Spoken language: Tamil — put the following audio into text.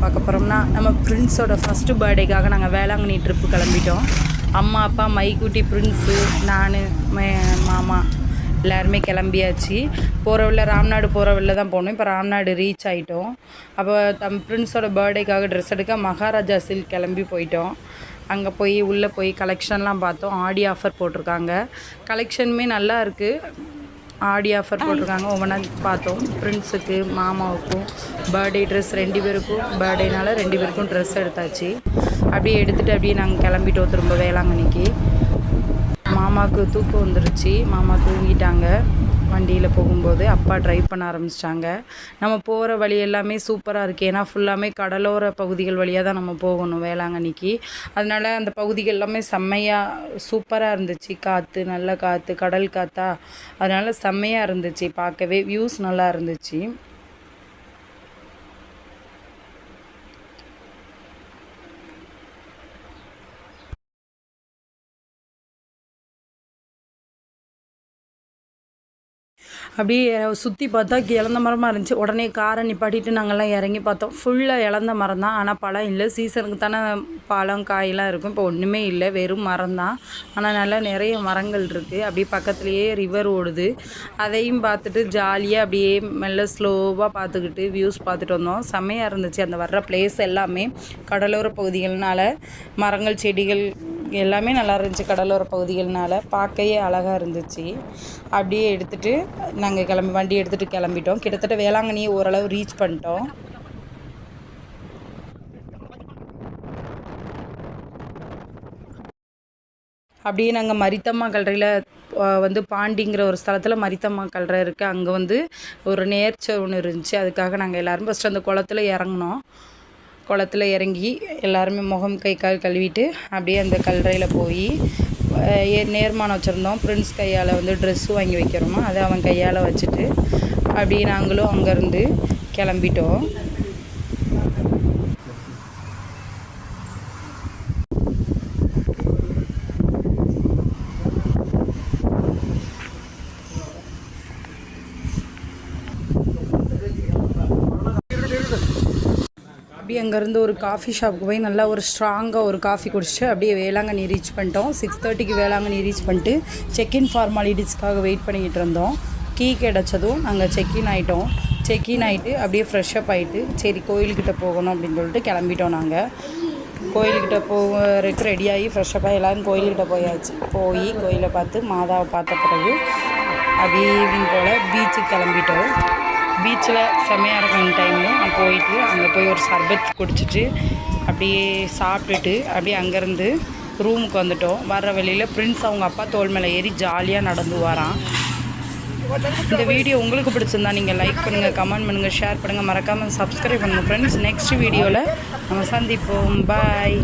பார்க்க போகிறோம்னா, நம்ம பிரின்ஸோட ஃபஸ்ட்டு பர்த்டேக்காக நாங்கள் வேளாங்கண்ணி ட்ரிப்பு கிளம்பிட்டோம். அம்மா அப்பா மைக்குட்டி பிரின்ஸு நான் மாமா எல்லாருமே கிளம்பியாச்சு. போகிற வழில ராம்நாடு போகிற வழில தான் போகணும். இப்போ ராம்நாடு ரீச் ஆகிட்டோம். அப்போ பிரின்ஸோட பர்த்டேக்காக ட்ரெஸ் எடுக்க மகாராஜா சில்க் கிளம்பி போயிட்டோம். அங்கே போய் உள்ளே போய் கலெக்ஷன்லாம் பார்த்தோம். ஆடி ஆஃபர் போட்டிருக்காங்க. கலெக்ஷனுமே நல்லா இருக்குது. ஆடி ஆஃபர் போட்டிருக்காங்க. ஒவ்வொன்றா பார்த்தோம். பிரின்ஸுக்கு மாமாவுக்கும் பர்த்டே ட்ரெஸ் 2 பேருக்கும் பர்த்டேனால 2 பேருக்கும் ட்ரெஸ் எடுத்தாச்சு. அப்படியே எடுத்துகிட்டு அப்படியே நாங்கள் கிளம்பிட்டோம் திரும்ப வேளாங்கண்ணிக்கு. மாமாவுக்கு தூக்கம் வந்துருச்சு. மாமா தூங்கிட்டாங்க. வண்டியில் போகும்போது அப்பா ட்ரைவ் பண்ண ஆரம்பிச்சிட்டாங்க. நம்ம போகிற வழி எல்லாமே சூப்பராக இருக்குது. ஏன்னா ஃபுல்லாமே கடலோர பகுதிகள் வழியாக தான் நம்ம போகணும் வேளாங்கண்ணிக்கு. அதனால் அந்த பகுதிகள் எல்லாமே செம்மையாக சூப்பராக இருந்துச்சு. காற்று நல்ல காற்று, கடல் காற்றா, அதனால் செம்மையாக இருந்துச்சு. பார்க்கவே வியூஸ் நல்லா இருந்துச்சு. அப்படியே சுற்றி பார்த்தா இலந்த மரமாக இருந்துச்சு. உடனே காரை நிப்பாட்டிட்டு நாங்கள்லாம் இறங்கி பார்த்தோம். ஃபுல்லாக இலந்த மரம் தான். ஆனால் பழம் இல்லை. சீசனுக்கு தானே பழம் காயெல்லாம் இருக்கும். இப்போ ஒன்றுமே இல்லை, வெறும் மரம் தான். ஆனால் நல்லா நிறைய மரங்கள் இருக்குது. அப்படியே பக்கத்துலேயே ரிவர் ஓடுது. அதையும் பார்த்துட்டு ஜாலியாக அப்படியே மெல்ல ஸ்லோவாக பார்த்துக்கிட்டு வியூஸ் பார்த்துட்டு வந்தோம். செம்மையாக இருந்துச்சு. அந்த வர்ற பிளேஸ் எல்லாமே கடலோர பகுதிகள்னால மரங்கள் செடிகள் எல்லாமே நல்லா இருந்துச்சு. கடலோர பகுதிகள்னால பார்க்கையே அழகாக இருந்துச்சு. அப்படியே எடுத்துகிட்டு நாங்கள் வண்டி எடுத்துகிட்டு கிளம்பிட்டோம். கிட்டத்தட்ட வேளாங்கண்ணியை ஓரளவு ரீச் பண்ணிட்டோம். அப்படியே நாங்கள் மரித்தம்மா கல்லறையில் பாண்டிங்கிற ஒரு ஸ்தலத்தில் மரித்தம்மா கல்லறை இருக்குது. அங்கே ஒரு நேர்ச்சை ஒன்று இருந்துச்சு. அதுக்காக நாங்கள் எல்லோரும் ஃபஸ்ட்டு அந்த குளத்துல இறங்கினோம். குளத்துல இறங்கி எல்லாருமே முகம் கை கால் கழுவிட்டு அப்படியே அந்த கல்லறையில் போய் நேர்மானம் வச்சுருந்தோம். பிரின்ஸ் கையால் ட்ரெஸ்ஸு வாங்கி வைக்கிறோமோ அதை அவன் கையால் வச்சுட்டு அப்படியே நாங்களும் அங்கேருந்து கிளம்பிட்டோம். அப்படியே அங்கேருந்து ஒரு காஃபி ஷாப்புக்கு போய் நல்லா ஒரு ஸ்ட்ராங்காக ஒரு காஃபி குடிச்சிட்டு அப்படியே வேளாங்கண்ணி ரீச் பண்ணிட்டோம். 6:30க்கு வேளாங்கண்ணி ரீச் பண்ணிட்டு செக்இன் ஃபார்மாலிட்டிஸ்க்காக வெயிட் பண்ணிக்கிட்டு இருந்தோம். கீ கிடச்சதும் நாங்கள் செக்இன் ஆகிட்டோம். செக்இன் ஆகிட்டு அப்படியே ஃப்ரெஷ்ஷப் ஆகிட்டு சரி கோயில்கிட்ட போகணும் அப்படின்னு சொல்லிட்டு கிளம்பிட்டோம். நாங்கள் கோயில்கிட்ட போகிறதுக்கு ரெடியாகி ஃப்ரெஷ்ஷப்பாக எல்லோரும் கோயில்கிட்ட போயாச்சு. போய் கோயிலை பார்த்து மாதாவை பார்த்த பிறகு அப்படியே ஈவினிங் போல் பீச்சுக்கு கிளம்பிட்டோம். பீச்சில் செம்மையாக இருக்கும் டைமும் நான் போயிட்டு அங்கே போய் ஒரு சர்பத் குடிச்சிட்டு அப்படியே சாப்பிட்டுட்டு அப்படியே அங்கேருந்து ரூமுக்கு வந்துட்டோம். வர்ற வழியில் பிரின்ஸ் அவங்க அப்பா தோள் மேலே ஏறி ஜாலியாக நடந்து வரான். இந்த வீடியோ உங்களுக்கு பிடிச்சிருந்தா நீங்கள் லைக் பண்ணுங்கள், கமெண்ட் பண்ணுங்கள், ஷேர் பண்ணுங்கள், மறக்காமல் சப்ஸ்கிரைப் பண்ணுங்கள் ஃப்ரெண்ட்ஸ். நெக்ஸ்ட் வீடியோவில் நம்ம சந்திப்போம். பாய்.